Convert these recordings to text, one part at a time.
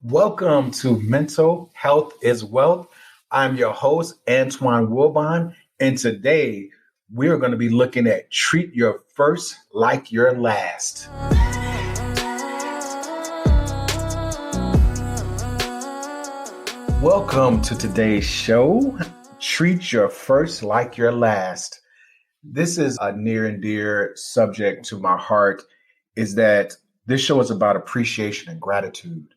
Welcome to Mental Health is Wealth. I'm your host, Antoine Wilbon, and today we're going to be looking at treat your first like your last. Welcome to today's show, Treat Your First Like Your Last. This is a near and dear subject to my heart, is that this show is about appreciation and gratitude.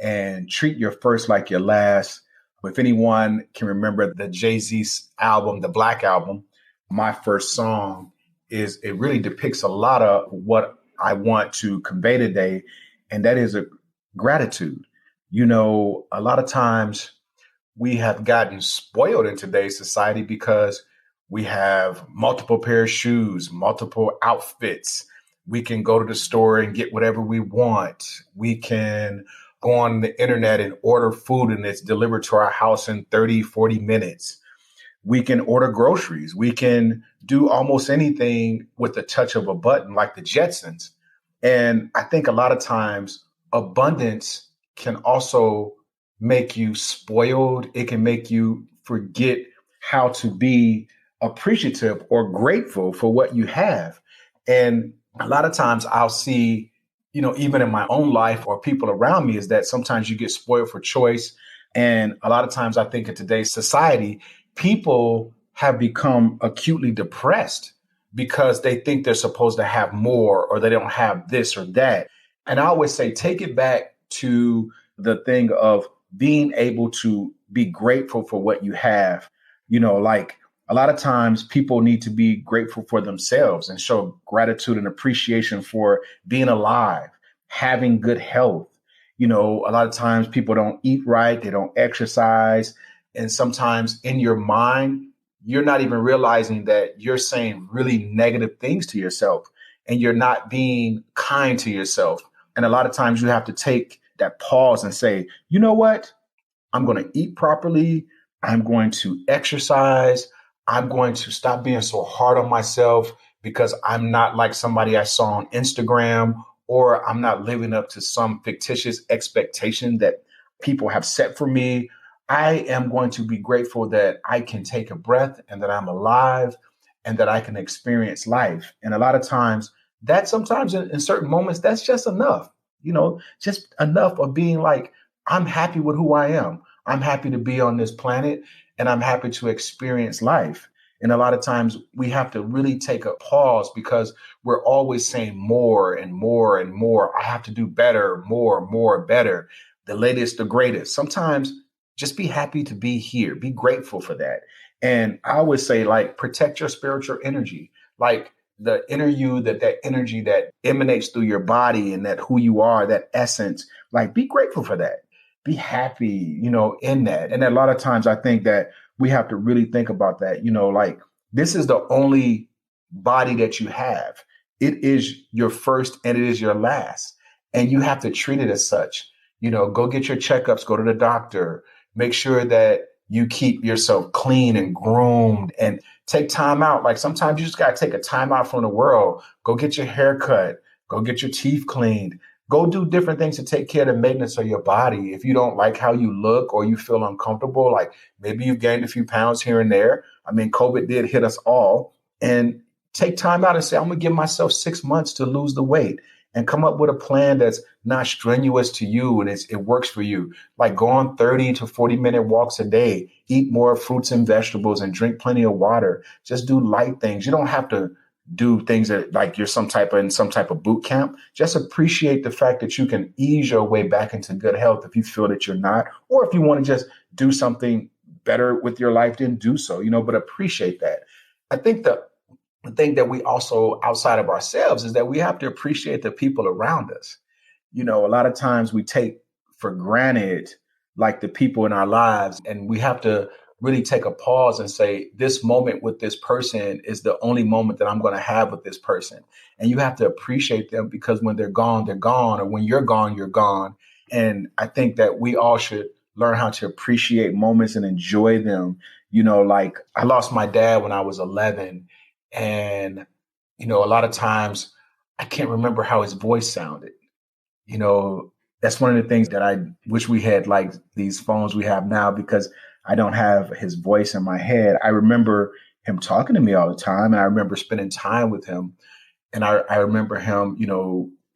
And treat your first like your last. If anyone can remember the Jay-Z album, the Black Album, my first song it really depicts a lot of what I want to convey today. And that is a gratitude. A lot of times we have gotten spoiled in today's society because we have multiple pair of shoes, multiple outfits. We can go to the store and get whatever we want. We can go on the internet and order food and it's delivered to our house in 30, 40 minutes. We can order groceries. We can do almost anything with the touch of a button, like the Jetsons. And I think a lot of times abundance can also make you spoiled. It can make you forget how to be appreciative or grateful for what you have. And a lot of times I'll see, even in my own life or people around me, is that sometimes you get spoiled for choice. And a lot of times I think in today's society, people have become acutely depressed because they think they're supposed to have more or they don't have this or that. And I always say, take it back to the thing of being able to be grateful for what you have. Like a lot of times people need to be grateful for themselves and show gratitude and appreciation for being alive, having good health. A lot of times people don't eat right, they don't exercise. And sometimes in your mind, you're not even realizing that you're saying really negative things to yourself and you're not being kind to yourself. And a lot of times you have to take that pause and say, you know what? I'm going to eat properly. I'm going to exercise. I'm going to stop being so hard on myself because I'm not like somebody I saw on Instagram, or I'm not living up to some fictitious expectation that people have set for me. I am going to be grateful that I can take a breath and that I'm alive and that I can experience life. And a lot of times that sometimes in certain moments, that's just enough, just enough of being like, I'm happy with who I am. I'm happy to be on this planet and I'm happy to experience life. And a lot of times we have to really take a pause because we're always saying more and more and more. I have to do better, more, better, the latest, the greatest. Sometimes just be happy to be here. Be grateful for that. And I always say, like, protect your spiritual energy. Like the inner you, that energy that emanates through your body and that who you are, that essence, like be grateful for that. Be happy, in that. And a lot of times I think that we have to really think about that, like this is the only body that you have. It is your first and it is your last. And you have to treat it as such. Go get your checkups, go to the doctor, make sure that you keep yourself clean and groomed and take time out. Like sometimes you just got to take a time out from the world. Go get your hair cut, go get your teeth cleaned. Go do different things to take care of the maintenance of your body. If you don't like how you look or you feel uncomfortable, like maybe you've gained a few pounds here and there. I mean, COVID did hit us all. And take time out and say, I'm going to give myself 6 months to lose the weight and come up with a plan that's not strenuous to you and it works for you. Like go on 30 to 40-minute walks a day, eat more fruits and vegetables and drink plenty of water. Just do light things. You don't have to do things that like you're in some type of boot camp. Just appreciate the fact that you can ease your way back into good health if you feel that you're not, or if you want to just do something better with your life, then do so, but appreciate that. I think the thing that we also outside of ourselves is that we have to appreciate the people around us. A lot of times we take for granted like the people in our lives, and we have to really take a pause and say, this moment with this person is the only moment that I'm going to have with this person. And you have to appreciate them because when they're gone, or when you're gone, you're gone. And I think that we all should learn how to appreciate moments and enjoy them. Like I lost my dad when I was 11. And, a lot of times I can't remember how his voice sounded. That's one of the things that I wish we had like these phones we have now, because I don't have his voice in my head. I remember him talking to me all the time, and I remember spending time with him. And I remember him,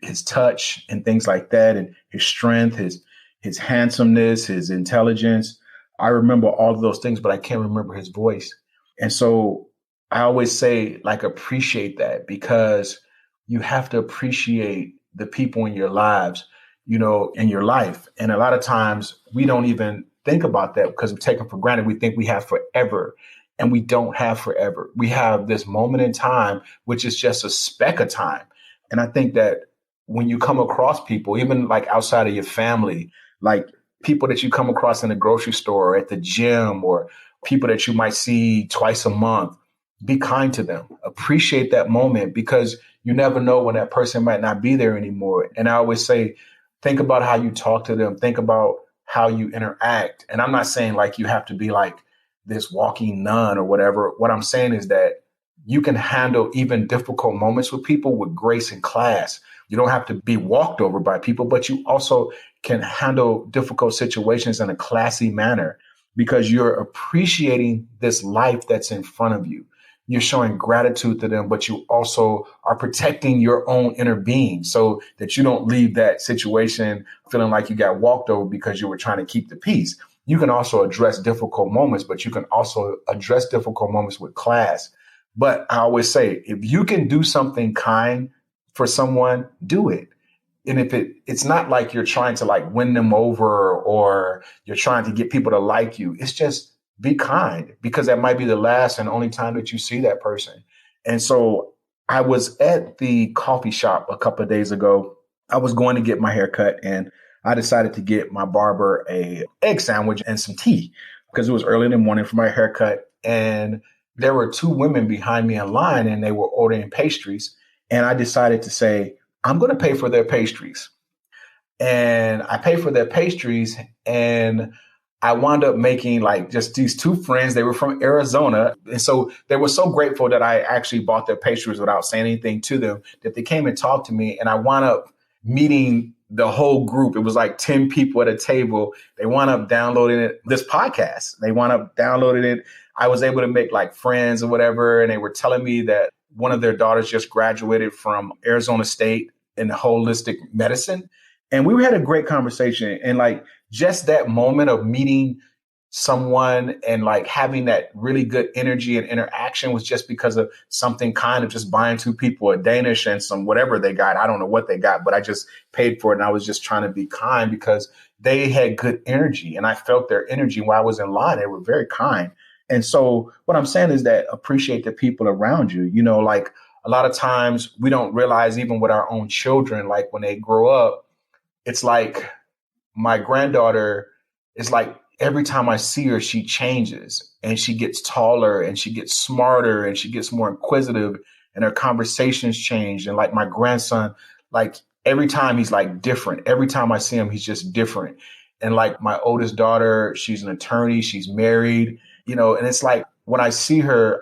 his touch and things like that, and his strength, his handsomeness, his intelligence. I remember all of those things, but I can't remember his voice. And so I always say, like, appreciate that, because you have to appreciate the people in your lives, in your life. And a lot of times we don't even think about that because we take them for granted. We think we have forever, and we don't have forever. We have this moment in time, which is just a speck of time. And I think that when you come across people, even like outside of your family, like people that you come across in the grocery store or at the gym, or people that you might see twice a month, be kind to them. Appreciate that moment, because you never know when that person might not be there anymore. And I always say, think about how you talk to them. Think about how you interact. And I'm not saying like you have to be like this walking nun or whatever. What I'm saying is that you can handle even difficult moments with people with grace and class. You don't have to be walked over by people, but you also can handle difficult situations in a classy manner, because you're appreciating this life that's in front of you. You're showing gratitude to them, but you also are protecting your own inner being so that you don't leave that situation feeling like you got walked over because you were trying to keep the peace. You can also address difficult moments, but you can also address difficult moments with class. But I always say, if you can do something kind for someone, do it. And if it's not like you're trying to like win them over or you're trying to get people to like you, it's just be kind, because that might be the last and only time that you see that person. And so I was at the coffee shop a couple of days ago. I was going to get my hair cut, and I decided to get my barber a egg sandwich and some tea, because it was early in the morning for my haircut. And there were two women behind me in line, and they were ordering pastries. And I decided to say, I'm going to pay for their pastries. And I paid for their pastries, and I wound up making like just these two friends. They were from Arizona. And so they were so grateful that I actually bought their pastries without saying anything to them, that they came and talked to me. And I wound up meeting the whole group. It was like 10 people at a table. They wound up downloading this podcast. They wound up downloading it. I was able to make like friends or whatever. And they were telling me that one of their daughters just graduated from Arizona State in holistic medicine. And we had a great conversation. And like just that moment of meeting someone and like having that really good energy and interaction was just because of something kind of just buying two people a Danish and some whatever they got. I don't know what they got, but I just paid for it. And I was just trying to be kind because they had good energy, and I felt their energy while I was in line. They were very kind. And so what I'm saying is that appreciate the people around you. Like a lot of times we don't realize, even with our own children, like when they grow up, it's like my granddaughter is like, every time I see her, she changes and she gets taller and she gets smarter and she gets more inquisitive and her conversations change. And like my grandson, like every time he's like different. Every time I see him, he's just different. And like my oldest daughter, she's an attorney, she's married, and it's like when I see her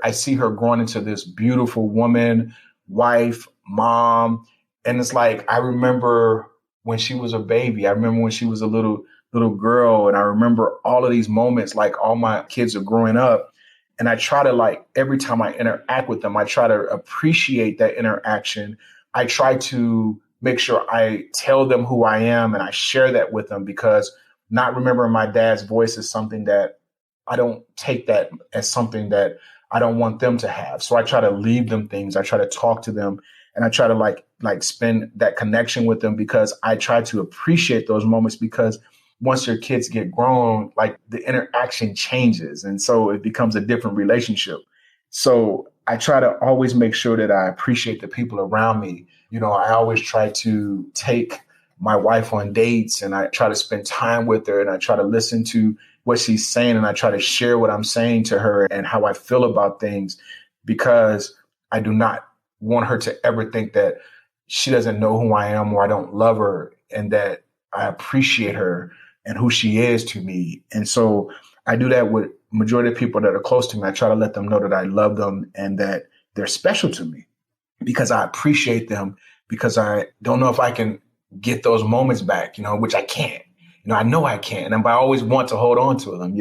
growing into this beautiful woman, wife, mom. And it's like, I remember when she was a baby. I remember when she was a little girl. And I remember all of these moments, like all my kids are growing up. And I try to, like, every time I interact with them, I try to appreciate that interaction. I try to make sure I tell them who I am and I share that with them, because not remembering my dad's voice is something that I don't take that as something that I don't want them to have. So I try to leave them things. I try to talk to them, and I try to like spend that connection with them, because I try to appreciate those moments, because once your kids get grown, like the interaction changes. And so it becomes a different relationship. So I try to always make sure that I appreciate the people around me. I always try to take my wife on dates, and I try to spend time with her, and I try to listen to what she's saying, and I try to share what I'm saying to her and how I feel about things, because I do not want her to ever think that she doesn't know who I am or I don't love her, and that I appreciate her and who she is to me. And so I do that with majority of people that are close to me. I try to let them know that I love them and that they're special to me, because I appreciate them, because I don't know if I can get those moments back, which I can't. I know I can't. And I always want to hold on to them,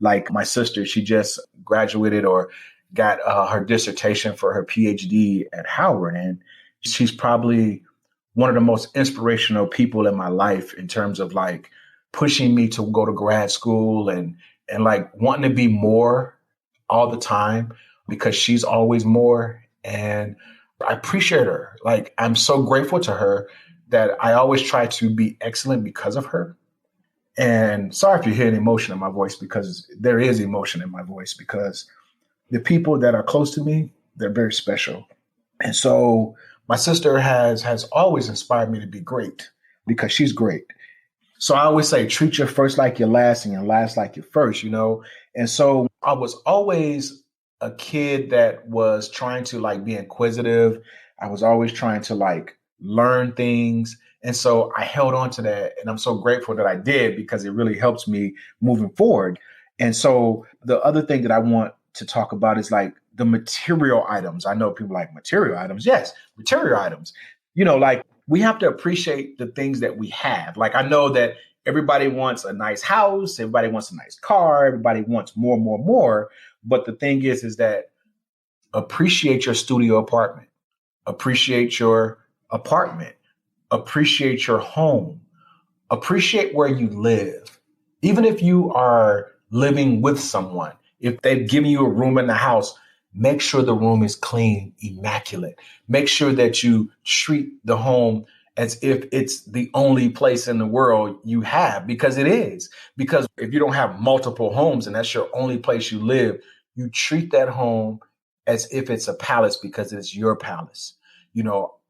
like my sister, she just graduated or got her dissertation for her PhD at Howard. And she's probably one of the most inspirational people in my life in terms of like pushing me to go to grad school and like wanting to be more all the time because she's always more. And I appreciate her. Like, I'm so grateful to her that I always try to be excellent because of her. And sorry if you hear an emotion in my voice, because there is emotion in my voice, because the people that are close to me, they're very special. And so my sister has always inspired me to be great because she's great. So I always say, treat your first like your last and your last like your first, And so I was always a kid that was trying to like be inquisitive. I was always trying to like learn things. And so I held on to that. And I'm so grateful that I did because it really helps me moving forward. And so the other thing that I want to talk about is like the material items. I know people like material items. Yes, material items. Like we have to appreciate the things that we have. Like I know that everybody wants a nice house. Everybody wants a nice car. Everybody wants more, more, more. But the thing is that appreciate your studio apartment. Appreciate your apartment. Appreciate your home. Appreciate where you live. Even if you are living with someone, if they've given you a room in the house, make sure the room is clean, immaculate. Make sure that you treat the home as if it's the only place in the world you have, because it is. Because if you don't have multiple homes and that's your only place you live, you treat that home as if it's a palace because it's your palace.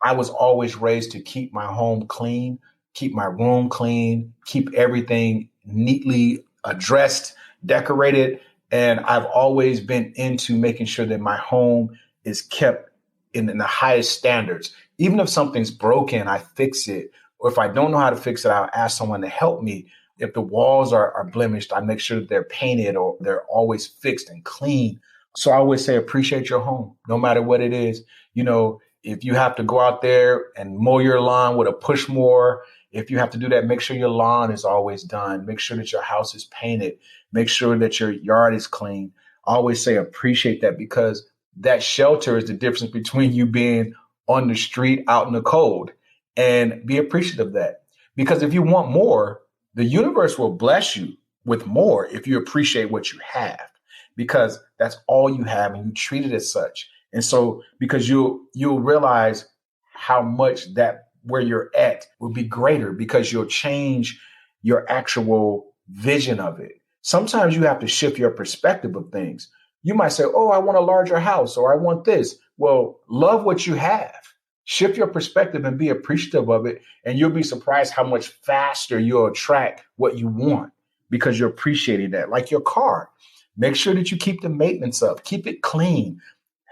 I was always raised to keep my home clean, keep my room clean, keep everything neatly addressed, decorated. And I've always been into making sure that my home is kept in the highest standards. Even if something's broken, I fix it. Or if I don't know how to fix it, I'll ask someone to help me. If the walls are blemished, I make sure that they're painted or they're always fixed and clean. So I always say, appreciate your home, no matter what it is. If you have to go out there and mow your lawn with a push mower, if you have to do that, make sure your lawn is always done. Make sure that your house is painted. Make sure that your yard is clean. I always say appreciate that, because that shelter is the difference between you being on the street out in the cold, and be appreciative of that. Because if you want more, the universe will bless you with more if you appreciate what you have, because that's all you have and you treat it as such. And so because you'll realize how much that where you're at will be greater, because you'll change your actual vision of it. Sometimes you have to shift your perspective of things. You might say, oh, I want a larger house, or I want this. Well, love what you have. Shift your perspective and be appreciative of it. And you'll be surprised how much faster you'll attract what you want, because you're appreciating that. Like your car, make sure that you keep the maintenance up, keep it clean.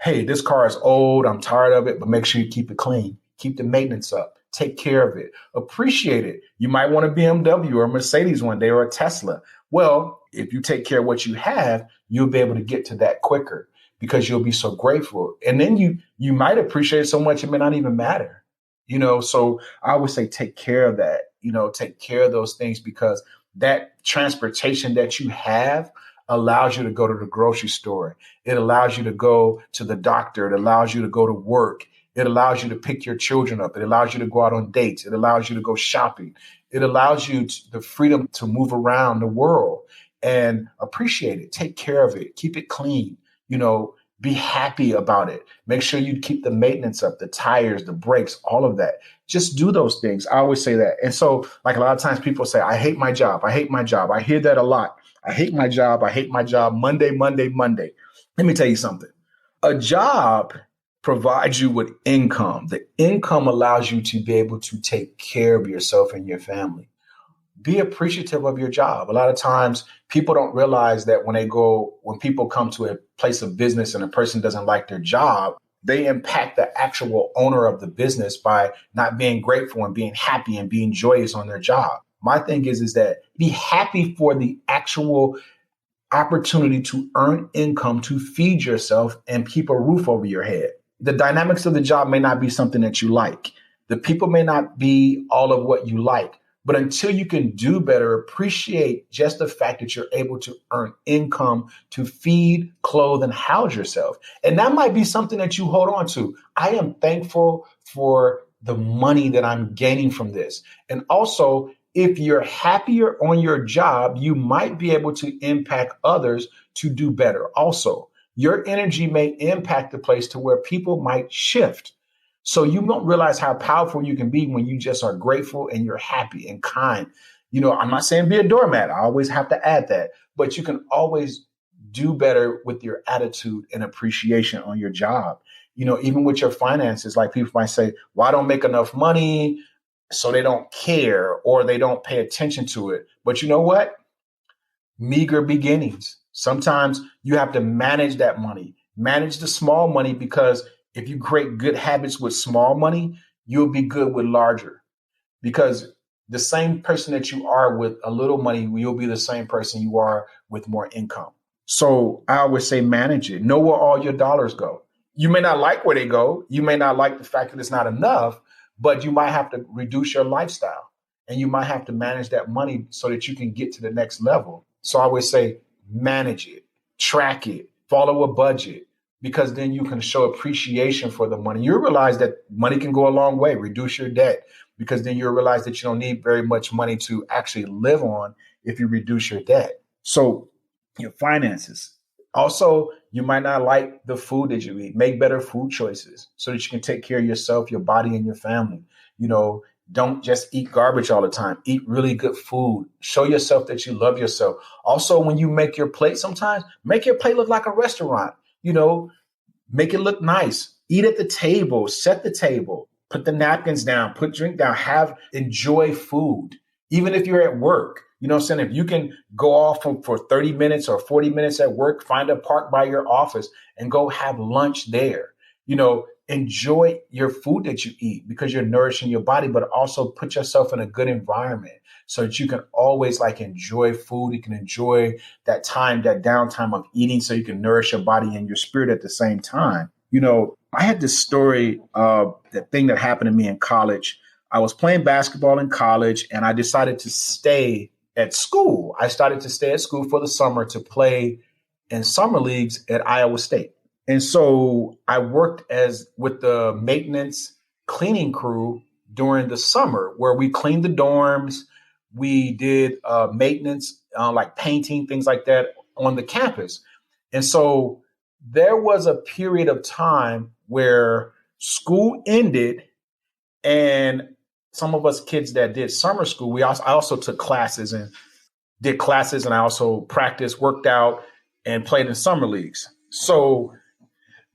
Hey, this car is old, I'm tired of it, but make sure you keep it clean. Keep the maintenance up. Take care of it. Appreciate it. You might want a BMW or a Mercedes one day, or a Tesla. Well, if you take care of what you have, you'll be able to get to that quicker, because you'll be so grateful. And then you might appreciate it so much it may not even matter. So I always say take care of that, take care of those things, because that transportation that you have allows you to go to the grocery store. It allows you to go to the doctor. It allows you to go to work. It allows you to pick your children up. It allows you to go out on dates. It allows you to go shopping. It allows you the freedom to move around the world, and appreciate it. Take care of it. Keep it clean. Be happy about it. Make sure you keep the maintenance up, the tires, the brakes, all of that. Just do those things. I always say that. And so, like, a lot of times people say, I hate my job. I hate my job. I hear that a lot. I hate my job. I hate my job. Monday, Monday, Monday. Let me tell you something. A job provides you with income. The income allows you to be able to take care of yourself and your family. Be appreciative of your job. A lot of times people don't realize that when people come to a place of business and a person doesn't like their job, they impact the actual owner of the business by not being grateful and being happy and being joyous on their job. My thing is that be happy for the actual opportunity to earn income, to feed yourself and keep a roof over your head. The dynamics of the job may not be something that you like, The people may not be all of what you like, but until you can do better, appreciate just the fact that you're able to earn income to feed, clothe, and house yourself. And that might be something that you hold on to. I am thankful for the money that I'm gaining from this. And also, if you're happier on your job, you might be able to impact others to do better. Also, your energy may impact the place to where people might shift. So you don't realize how powerful you can be when you just are grateful and you're happy and kind. I'm not saying be a doormat. I always have to add that, but you can always do better with your attitude and appreciation on your job. Even with your finances, like people might say, well, I don't make enough money, so they don't care or they don't pay attention to it. But you know what? Meager beginnings. Sometimes you have to manage that money, manage the small money, because if you create good habits with small money, you'll be good with larger. Because the same person that you are with a little money, you'll be the same person you are with more income. So I always say manage it. Know where all your dollars go. You may not like where they go. You may not like the fact that it's not enough, but you might have to reduce your lifestyle and you might have to manage that money so that you can get to the next level. So I always say manage it, track it, follow a budget, because then you can show appreciation for the money. You realize that money can go a long way. Reduce your debt, because then you'll realize that you don't need very much money to actually live on if you reduce your debt. So your finances. Also, you might not like the food that you eat. Make better food choices so that you can take care of yourself, your body, and your family. Don't just eat garbage all the time. Eat really good food. Show yourself that you love yourself. Also, when you make your plate, sometimes make your plate look like a restaurant. Make it look nice. Eat at the table, set the table, put the napkins down, put drink down, enjoy food. Even if you're at work, if you can go off for 30 minutes or 40 minutes at work, find a park by your office and go have lunch there. Enjoy your food that you eat because you're nourishing your body, but also put yourself in a good environment so that you can always enjoy food. You can enjoy that time, that downtime of eating, so you can nourish your body and your spirit at the same time. I had this story of the thing that happened to me in college. I was playing basketball in college and I decided to stay at school. I started to stay at school for the summer to play in summer leagues at Iowa State. And so I worked with the maintenance cleaning crew during the summer, where we cleaned the dorms. We did maintenance, like painting, things like that on the campus. And so there was a period of time where school ended, and some of us kids that did summer school, I also took classes and did classes, and I also practiced, worked out, and played in summer leagues. So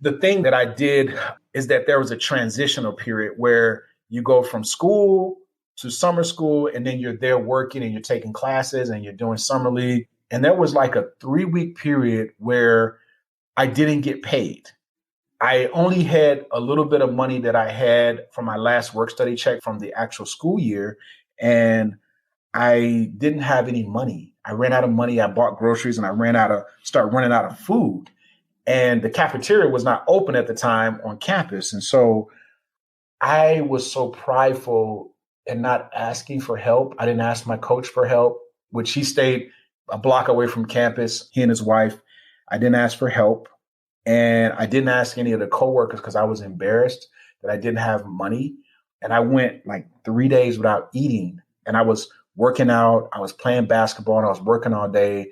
the thing that I did is that there was a transitional period where you go from school to summer school, and then you're there working and you're taking classes and you're doing summer league. And there was like a 3-week period where I didn't get paid. I only had a little bit of money that I had from my last work study check from the actual school year, and I didn't have any money. I ran out of money. I bought groceries and I started running out of food. And the cafeteria was not open at the time on campus. And so I was so prideful in not asking for help. I didn't ask my coach for help, which he stayed a block away from campus, he and his wife. I didn't ask for help. And I didn't ask any of the coworkers because I was embarrassed that I didn't have money. And I went like 3 days without eating. And I was working out. I was playing basketball and I was working all day.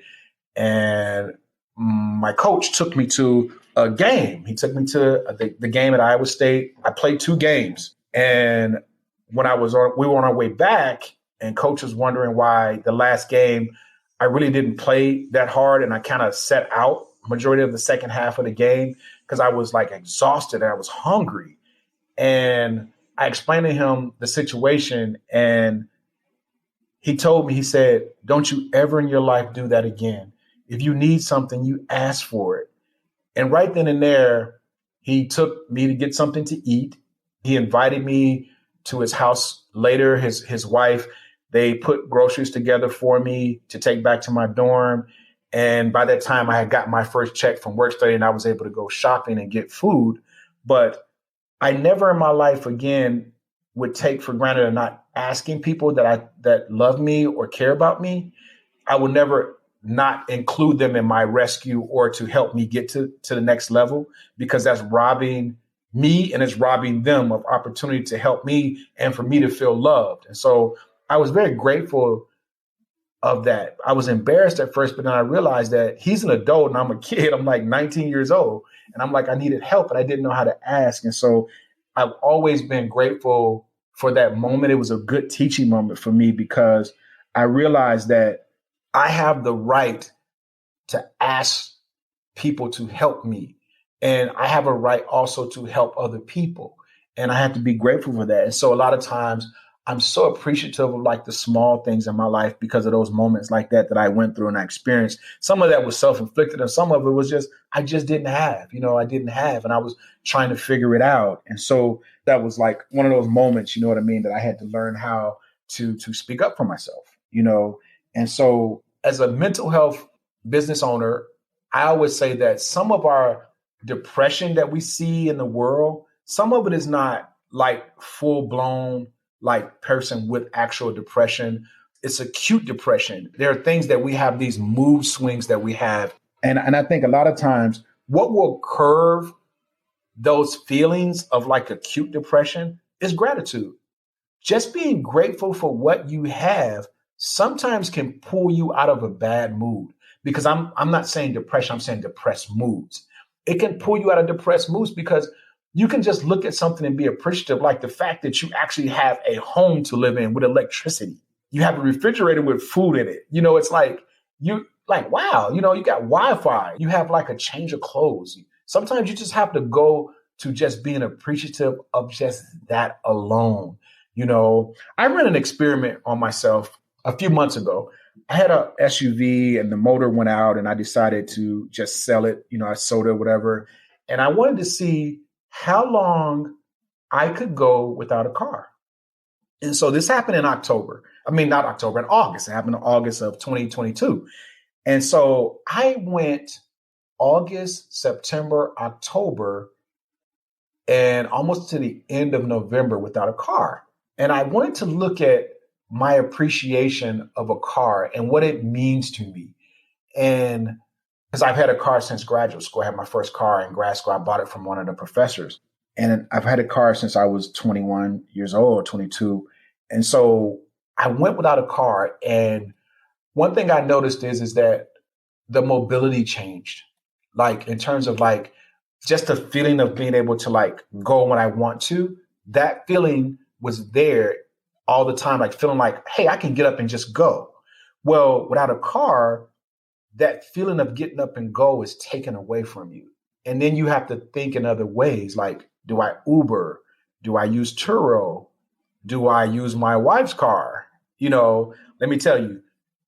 And my coach took me to a game. He took me to the game at Iowa State. I played 2 games. And when we were on our way back, and coach was wondering why the last game I really didn't play that hard, and I kind of set out majority of the second half of the game because I was exhausted and I was hungry. And I explained to him the situation, and he told me, he said, "Don't you ever in your life do that again. If you need something, you ask for it." And right then and there, he took me to get something to eat. He invited me to his house later. His wife, they put groceries together for me to take back to my dorm. And by that time, I had got my first check from work study and I was able to go shopping and get food. But I never in my life again would take for granted and not asking people that love me or care about me, I will never not include them in my rescue or to help me get to the next level, because that's robbing me and it's robbing them of opportunity to help me and for me to feel loved. And so I was very grateful of that. I was embarrassed at first, but then I realized that he's an adult and I'm a kid. I'm like 19 years old. And I'm like, I needed help, and I didn't know how to ask. And so I've always been grateful for that moment. It was a good teaching moment for me because I realized that I have the right to ask people to help me. And I have a right also to help other people. And I have to be grateful for that. And so a lot of times I'm so appreciative of like the small things in my life because of those moments like that I went through and I experienced. Some of that was self-inflicted and some of it was just, I just didn't have, I didn't have, and I was trying to figure it out. And so that was like one of those moments, you know what I mean, that I had to learn how to speak up for myself. And so as a mental health business owner, I always say that some of our depression that we see in the world, some of it is not like full blown, like person with actual depression. It's acute depression. There are things that we have, these mood swings that we have. And I think a lot of times what will curve those feelings of like acute depression is gratitude. Just being grateful for what you have sometimes can pull you out of a bad mood, because I'm not saying depression, I'm saying depressed moods. It can pull you out of depressed moods because you can just look at something and be appreciative, like the fact that you actually have a home to live in with electricity. You have a refrigerator with food in it. It's like wow, you got Wi-Fi. You have like a change of clothes. Sometimes you just have to go to just being appreciative of just that alone. I ran an experiment on myself a few months ago. I had a SUV and the motor went out and I decided to just sell it. I sold it, whatever. And I wanted to see how long I could go without a car. And so this happened in October. I mean, not October, in August. It happened in August of 2022. And so I went August, September, October, and almost to the end of November without a car. And I wanted to look at my appreciation of a car and what it means to me. And because I've had a car since graduate school, I had my first car in grad school. I bought it from one of the professors. And I've had a car since I was 21 years old, 22. And so I went without a car. And one thing I noticed is that the mobility changed, like in terms of like just the feeling of being able to like go when I want to. That feeling was there all the time, like feeling like, hey, I can get up and just go. Well, without a car, that feeling of getting up and go is taken away from you. And then you have to think in other ways, like, do I Uber? Do I use Turo? Do I use my wife's car? Let me tell you,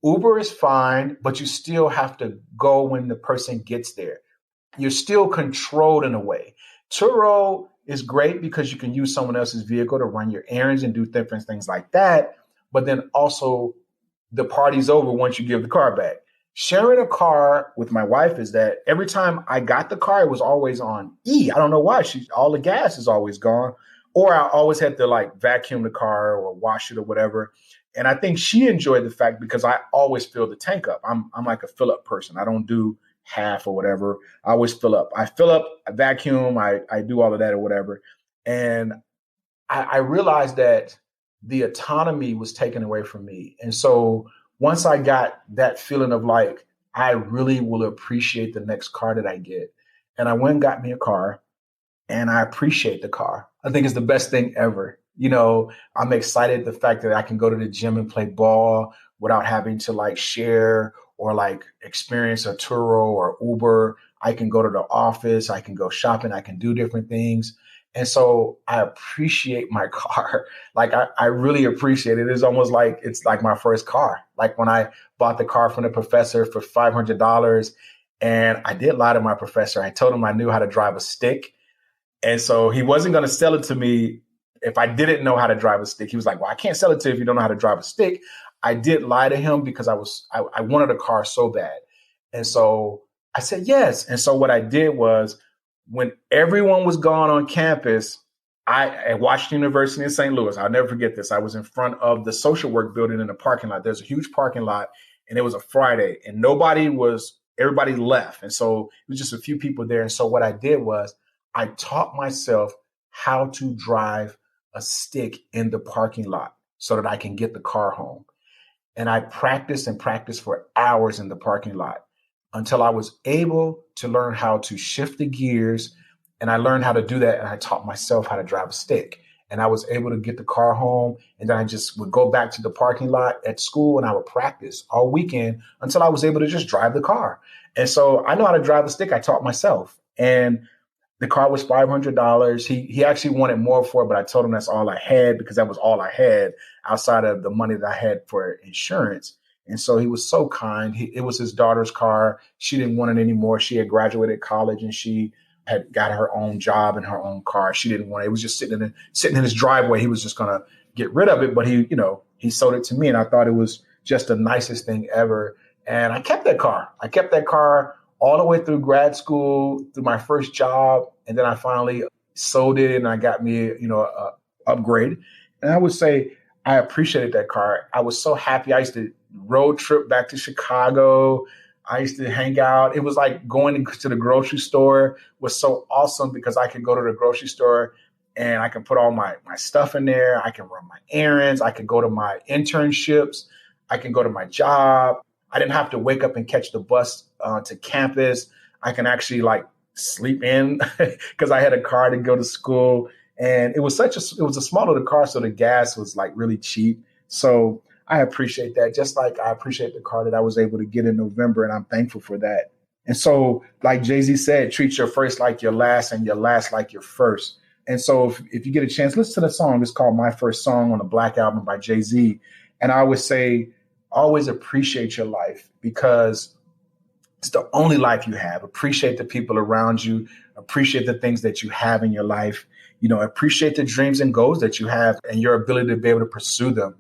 Uber is fine, but you still have to go when the person gets there. You're still controlled in a way. Turo is great because you can use someone else's vehicle to run your errands and do different things like that. But then also the party's over once you give the car back. Sharing a car with my wife is that every time I got the car, it was always on E. I don't know why. All the gas is always gone. Or I always had to like vacuum the car or wash it or whatever. And I think she enjoyed the fact because I always fill the tank up. I'm like a fill up person. I don't do half or whatever. I always fill up. I fill up, I vacuum, I do all of that or whatever. And I realized that the autonomy was taken away from me. And so once I got that feeling of like, I really will appreciate the next car that I get. And I went and got me a car and I appreciate the car. I think it's the best thing ever. I'm excited the fact that I can go to the gym and play ball without having to like share or like experience a Turo or Uber. I can go to the office, I can go shopping, I can do different things. And so I appreciate my car. Like I really appreciate it. It's almost like it's like my first car. Like when I bought the car from the professor for $500, and I did lie to my professor. I told him I knew how to drive a stick. And so he wasn't going to sell it to me if I didn't know how to drive a stick. He was like, well, I can't sell it to you if you don't know how to drive a stick. I did lie to him because I wanted a car so bad. And so I said yes. And so what I did was when everyone was gone on campus, at Washington University in St. Louis, I'll never forget this. I was in front of the social work building in the parking lot. There's a huge parking lot, and it was a Friday, and everybody left. And so it was just a few people there. And so what I did was I taught myself how to drive a stick in the parking lot so that I can get the car home. And I practiced and practiced for hours in the parking lot until I was able to learn how to shift the gears. And I learned how to do that. And I taught myself how to drive a stick. And I was able to get the car home. And then I just would go back to the parking lot at school and I would practice all weekend until I was able to just drive the car. And so I know how to drive a stick. I taught myself. And the car was $500. He actually wanted more for it, but I told him that's all I had because that was all I had outside of the money that I had for insurance. And so he was so kind. It was his daughter's car. She didn't want it anymore. She had graduated college and she had got her own job and her own car. She didn't want it. It was just sitting in his driveway. He was just going to get rid of it, but he sold it to me, and I thought it was just the nicest thing ever. And I kept that car. All the way through grad school, through my first job, and then I finally sold it and I got me, a upgrade. And I would say I appreciated that car. I was so happy. I used to road trip back to Chicago. I used to hang out. It was like going to the grocery store was so awesome because I could go to the grocery store and I can put all my stuff in there. I can run my errands. I can go to my internships. I can go to my job. I didn't have to wake up and catch the bus to campus. I can actually sleep in because I had a car to go to school. And it was a small little car. So the gas was really cheap. So I appreciate that. Just like I appreciate the car that I was able to get in November. And I'm thankful for that. And so like Jay-Z said, treat your first like your last and your last like your first. And so if you get a chance, listen to the song. It's called My First Song on the Black Album by Jay-Z. And I would say, always appreciate your life because it's the only life you have. Appreciate the people around you. Appreciate the things that you have in your life. Appreciate the dreams and goals that you have and your ability to be able to pursue them.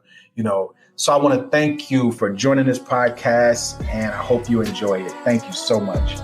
So I want to thank you for joining this podcast and I hope you enjoy it. Thank you so much.